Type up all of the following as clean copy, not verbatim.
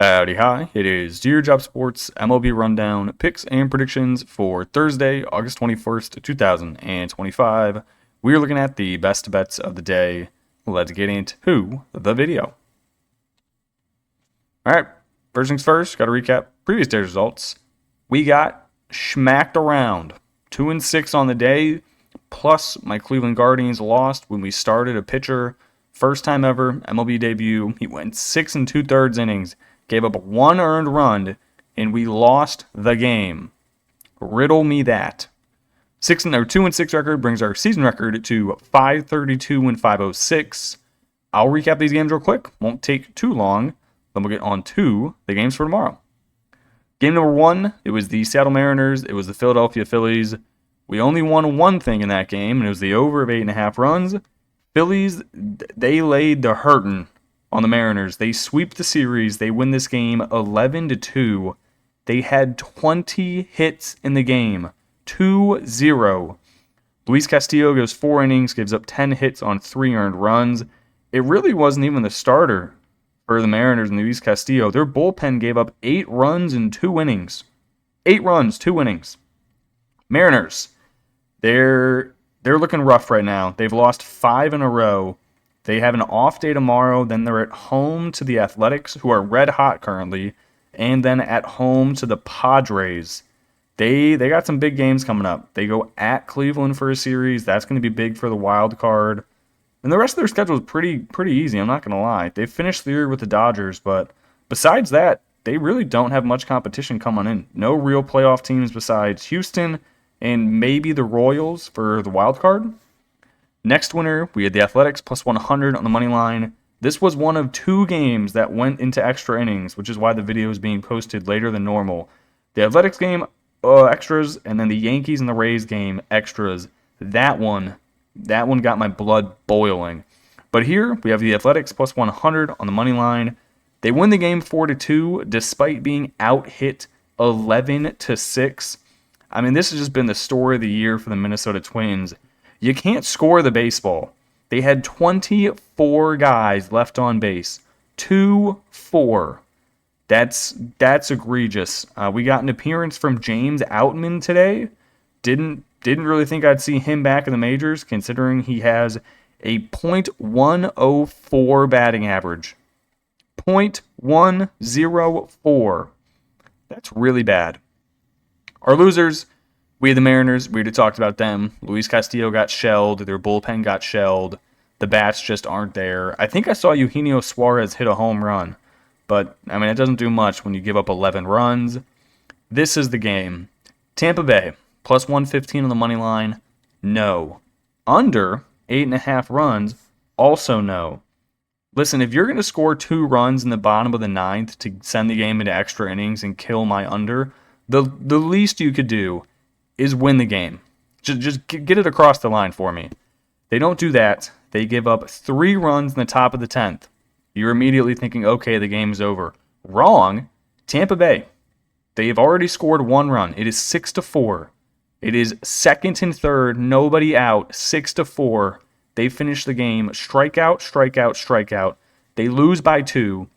Howdy, hi. It is Dear Job Sports MLB Rundown picks and predictions for Thursday, August 21st, 2025. We are looking at the best bets of the day. Let's get into the video. All right, first things first, got to recap previous day's results. We got smacked around 2-6 on the day, plus my Cleveland Guardians lost when we started a pitcher. First time ever, MLB debut. He went 6 and 2/3 innings, gave up one earned run, and we lost the game. Riddle me that. 2-6 record brings our season record to 532 and 506. I'll recap these games real quick. Won't take too long. Then we'll get on to the games for tomorrow. Game number 1, it was the Seattle Mariners. It was the Philadelphia Phillies. We only won one thing in that game, and it was the over of 8.5 runs. Phillies, they laid the hurtin' on the Mariners. They sweep the series. They win this game 11-2. They had 20 hits in the game. 2-0. Luis Castillo goes 4 innings, gives up 10 hits on 3 earned runs. It really wasn't even the starter for the Mariners and Luis Castillo. Their bullpen gave up 8 runs in 2 innings. 8 runs, 2 innings. Mariners, they're looking rough right now. They've lost 5 in a row. They have an off day tomorrow. Then they're at home to the Athletics, who are red hot currently, and then at home to the Padres. They got some big games coming up. They go at Cleveland for a series. That's going to be big for the wild card. And the rest of their schedule is pretty easy, I'm not going to lie. They finished the year with the Dodgers, but besides that, they really don't have much competition coming in. No real playoff teams besides Houston and maybe the Royals for the wild card. Next winner, we had the Athletics plus 100 on the money line. This was one of 2 games that went into extra innings, which is why the video is being posted later than normal. The Athletics game, extras, and then the Yankees and the Rays game, extras. That one got my blood boiling. But here, we have the Athletics plus 100 on the money line. They win the game 4-2, despite being out-hit 11-6. I mean, this has just been the story of the year for the Minnesota Twins. You can't score the baseball. They had 24 guys left on base. 2-4. That's egregious. We got an appearance from James Outman today. Didn't really think I'd see him back in the majors, considering he has a .104 batting average. .104. That's really bad. Our losers, we had the Mariners. We already talked about them. Luis Castillo got shelled. Their bullpen got shelled. The bats just aren't there. I think I saw Eugenio Suarez hit a home run. But, I mean, it doesn't do much when you give up 11 runs. This is the game. Tampa Bay, plus 115 on the money line. No. Under 8.5 runs. Also no. Listen, if you're going to score 2 runs in the bottom of the 9th to send the game into extra innings and kill my under, the least you could do is win the game. Just get it across the line for me. They don't do that. They give up 3 runs in the top of the 10th. You're immediately thinking, okay, the game's over. Wrong. Tampa Bay, they've already scored 1 run. It is 6-4. It is second and third, nobody out, 6-4. They finish the game, strikeout, strikeout, strikeout. They lose by 2.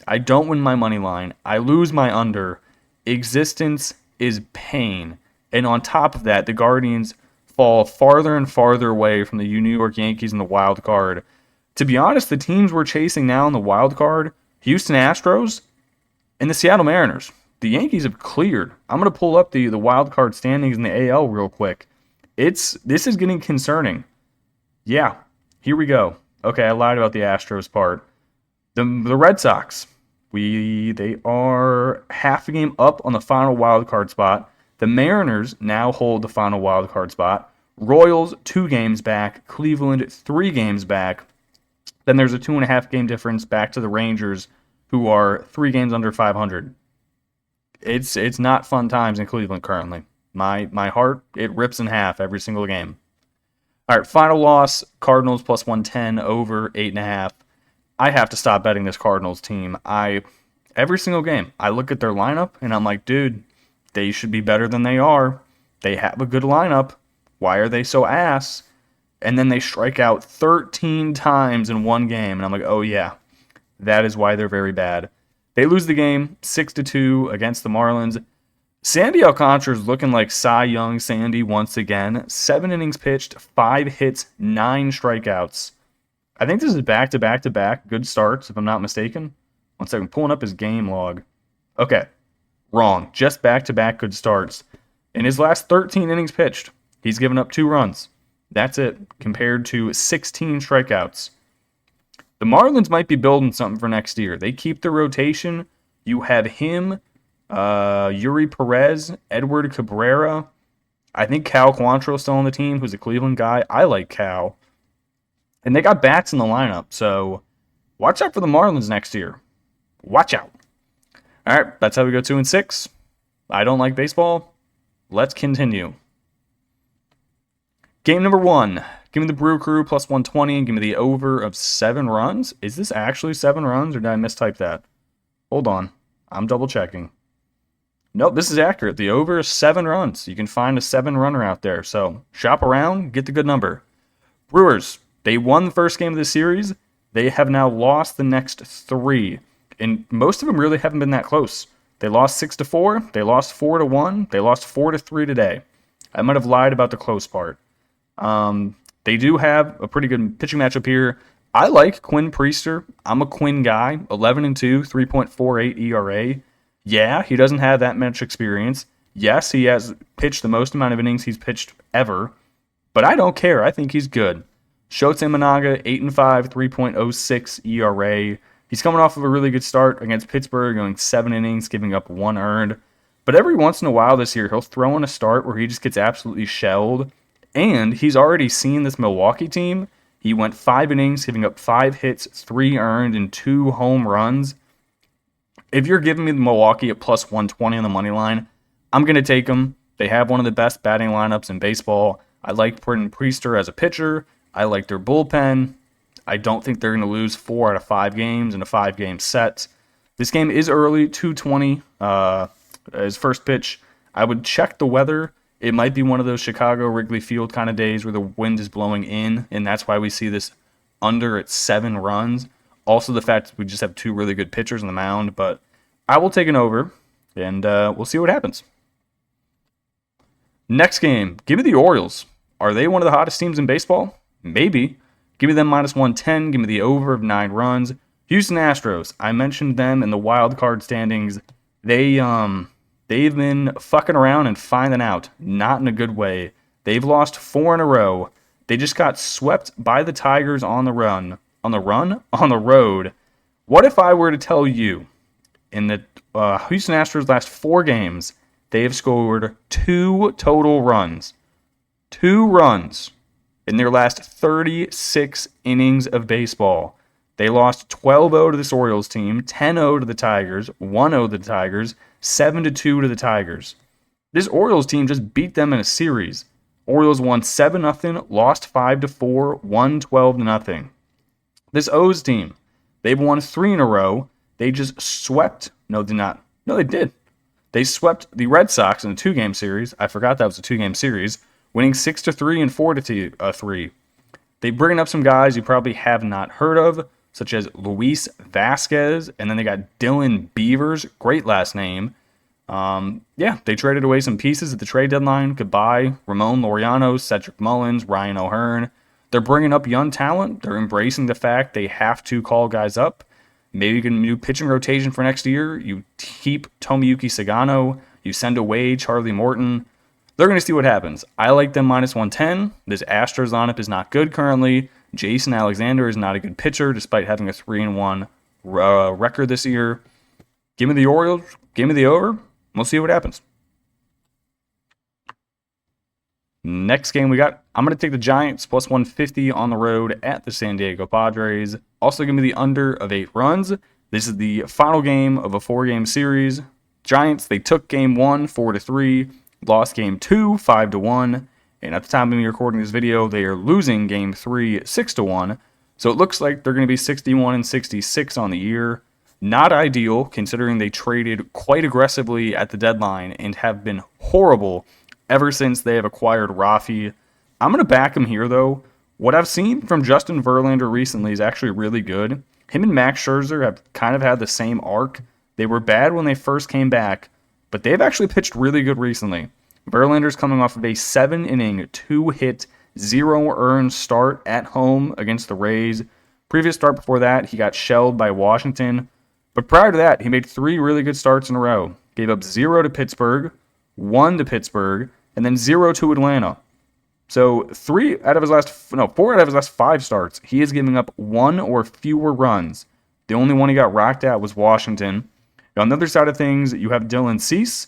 I don't win my money line. I lose my under. Existence is pain. And on top of that, the Guardians fall farther and farther away from the New York Yankees in the wild card. To be honest, the teams we're chasing now in the wild card, Houston Astros and the Seattle Mariners. The Yankees have cleared. I'm going to pull up the wild card standings in the AL real quick. This is getting concerning. Yeah, here we go. Okay, I lied about the Astros part. The Red Sox, they are half a game up on the final wild card spot. The Mariners now hold the final wild card spot. Royals 2 games back. Cleveland 3 games back. Then there's a 2.5 game difference back to the Rangers, who are 3 games under 500. It's not fun times in Cleveland currently. My heart, it rips in half every single game. All right, final loss, Cardinals plus 110 over 8.5. I have to stop betting this Cardinals team. Every single game, I look at their lineup and I'm like, dude, they should be better than they are. They have a good lineup. Why are they so ass? And then they strike out 13 times in one game. And I'm like, oh yeah, that is why they're very bad. They lose the game 6-2 against the Marlins. Sandy Alcantara is looking like Cy Young Sandy once again. 7 innings pitched, 5 hits, 9 strikeouts. I think this is back-to-back-to-back good starts, if I'm not mistaken. One second, pulling up his game log. Okay, wrong. Just back-to-back good starts. In his last 13 innings pitched, he's given up 2 runs. That's it, compared to 16 strikeouts. The Marlins might be building something for next year. They keep the rotation. You have him, Yuri Perez, Edward Cabrera. I think Cal Quantrill is still on the team, who's a Cleveland guy. I like Cal. And they got bats in the lineup, so watch out for the Marlins next year. Watch out. All right, that's how we go 2-6. I don't like baseball. Let's continue. Game number 1. Give me the Brew Crew plus 120 and give me the over of 7 runs. Is this actually 7 runs or did I mistype that? Hold on. I'm double checking. Nope, this is accurate. The over is 7 runs. You can find a 7-runner out there. So shop around, get the good number. Brewers, they won the first game of the series. They have now lost the next 3. And most of them really haven't been that close. They lost 6-4. They lost 4-1. They lost 4-3 today. I might have lied about the close part. They do have a pretty good pitching matchup here. I like Quinn Priester. I'm a Quinn guy. 11-2, 3.48 ERA. Yeah, he doesn't have that much experience. Yes, he has pitched the most amount of innings he's pitched ever. But I don't care. I think he's good. Shota Imanaga, 8-5, 3.06 ERA. He's coming off of a really good start against Pittsburgh, going 7 innings, giving up 1 earned. But every once in a while this year, he'll throw in a start where he just gets absolutely shelled. And he's already seen this Milwaukee team. He went 5 innings, giving up 5 hits, 3 earned, and 2 home runs. If you're giving me the Milwaukee at plus 120 on the money line, I'm going to take them. They have one of the best batting lineups in baseball. I like Quinn Priester as a pitcher. I like their bullpen. I don't think they're going to lose 4 out of 5 games in a 5-game set. This game is early, 2:20 as first pitch. I would check the weather. It might be one of those Chicago Wrigley Field kind of days where the wind is blowing in, and that's why we see this under at 7 runs. Also, the fact that we just have 2 really good pitchers on the mound, but I will take an over, and we'll see what happens. Next game, give me the Orioles. Are they one of the hottest teams in baseball? Maybe. Give me them minus 110. Give me the over of 9 runs. Houston Astros. I mentioned them in the wild card standings. They've been fucking around and finding out. Not in a good way. They've lost 4 in a row. They just got swept by the Tigers on the run. On the road. What if I were to tell you in the Houston Astros last 4 games, they have scored 2 total runs. 2 runs in their last 36 innings of baseball. They lost 12-0 to this Orioles team, 10-0 to the Tigers, 1-0 to the Tigers, 7-2 to the Tigers. This Orioles team just beat them in a series. Orioles won 7-0, lost 5-4, won 12-0. This O's team, they've won 3 in a row. They just swept. No, did not. No, they did. They swept the Red Sox in a 2-game series. I forgot that was a 2-game series, winning 6-3 and 4-3. They bring up some guys you probably have not heard of, such as Luis Vasquez, and then they got Dylan Beavers, great last name. They traded away some pieces at the trade deadline. Goodbye, Ramon Laureano, Cedric Mullins, Ryan O'Hearn. They're bringing up young talent. They're embracing the fact they have to call guys up. Maybe you can do pitching rotation for next year. You keep Tomoyuki Sagano. You send away Charlie Morton. They're going to see what happens. I like them minus 110. This Astros lineup is not good currently. Jason Alexander is not a good pitcher despite having a 3-1 record this year. Give me the Orioles. Give me the over. We'll see what happens. Next game we got, I'm going to take the Giants plus 150 on the road at the San Diego Padres. Also give me the under of 8 runs. This is the final game of a 4-game series. Giants, they took game 1, 4-3. Lost game 2, 5-1. And at the time of me recording this video, they are losing game 3, 6-1. So it looks like they're going to be 61-66 on the year. Not ideal, considering they traded quite aggressively at the deadline and have been horrible ever since they have acquired Rafi. I'm going to back him here, though. What I've seen from Justin Verlander recently is actually really good. Him and Max Scherzer have kind of had the same arc. They were bad when they first came back, but they've actually pitched really good recently. Verlander's coming off of a 7-inning, 2-hit, 0-earned start at home against the Rays. Previous start before that, he got shelled by Washington. But prior to that, he made 3 really good starts in a row. Gave up 0 to Pittsburgh, 1 to Pittsburgh, and then 0 to Atlanta. So 4 out of his last 5 starts, he is giving up 1 or fewer runs. The only one he got rocked at was Washington. On the other side of things, you have Dylan Cease,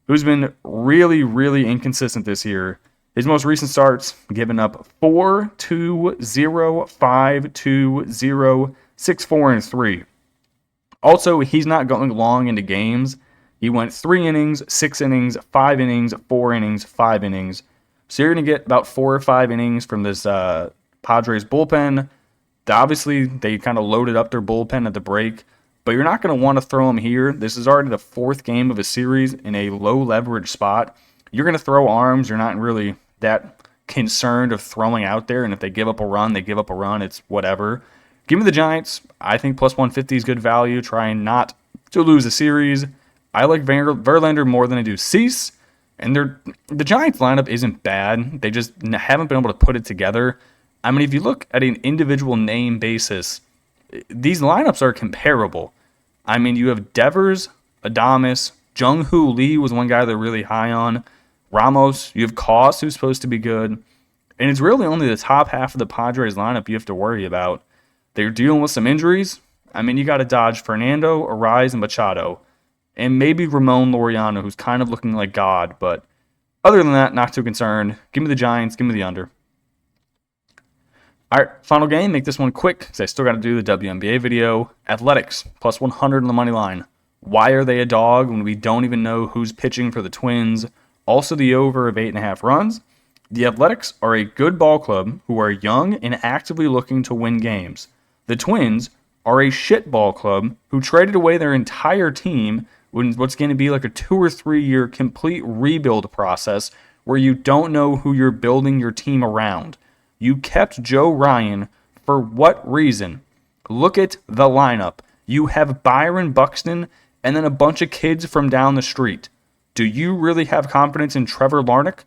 who's been really, really inconsistent this year. His most recent starts, giving up 4, 2, 0, 5, 2, 0, 6, 4, and 3. Also, he's not going long into games. He went 3 innings, 6 innings, 5 innings, 4 innings, 5 innings. So you're going to get about 4 or 5 innings from this Padres bullpen. Obviously, they kind of loaded up their bullpen at the break, but you're not going to want to throw him here. This is already the 4th game of a series in a low-leverage spot. You're going to throw arms. You're not really that concerned of throwing out there, and if they give up a run, they give up a run. It's whatever. Give me the Giants. I think plus 150 is good value, trying not to lose a series. I like Verlander more than I do Cease, and the Giants lineup isn't bad. They just haven't been able to put it together. I mean, if you look at an individual name basis, these lineups are comparable. I mean, you have Devers, Adames, Jung-Hoo Lee was one guy they're really high on. Ramos, you have Koss, who's supposed to be good. And it's really only the top half of the Padres lineup you have to worry about. They're dealing with some injuries. I mean, you got to dodge Fernando, Arraez, and Machado. And maybe Ramon Laureano, who's kind of looking like God. But other than that, not too concerned. Give me the Giants. Give me the under. All right, final game. Make this one quick because I still got to do the WNBA video. Athletics, plus 100 on the money line. Why are they a dog when we don't even know who's pitching for the Twins? Also the over of 8.5 runs. The Athletics are a good ball club who are young and actively looking to win games. The Twins are a shit ball club who traded away their entire team in what's going to be like a 2 or 3 year complete rebuild process where you don't know who you're building your team around. You kept Joe Ryan for what reason? Look at the lineup. You have Byron Buxton and then a bunch of kids from down the street. Do you really have confidence in Trevor Larnach?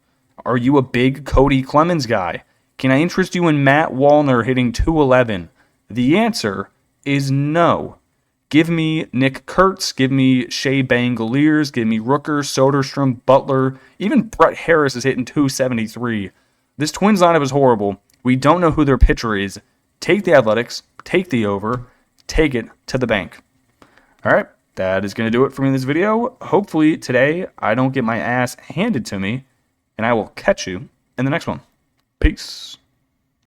Are you a big Cody Clemens guy? Can I interest you in Matt Wallner hitting .211? The answer is no. Give me Nick Kurtz, give me Shea Bangaliers, give me Rooker, Soderstrom, Butler. Even Brett Harris is hitting .273. This Twins lineup is horrible. We don't know who their pitcher is. Take the Athletics, take the over, take it to the bank. All right, that is going to do it for me in this video. Hopefully today I don't get my ass handed to me, and I will catch you in the next one. Peace.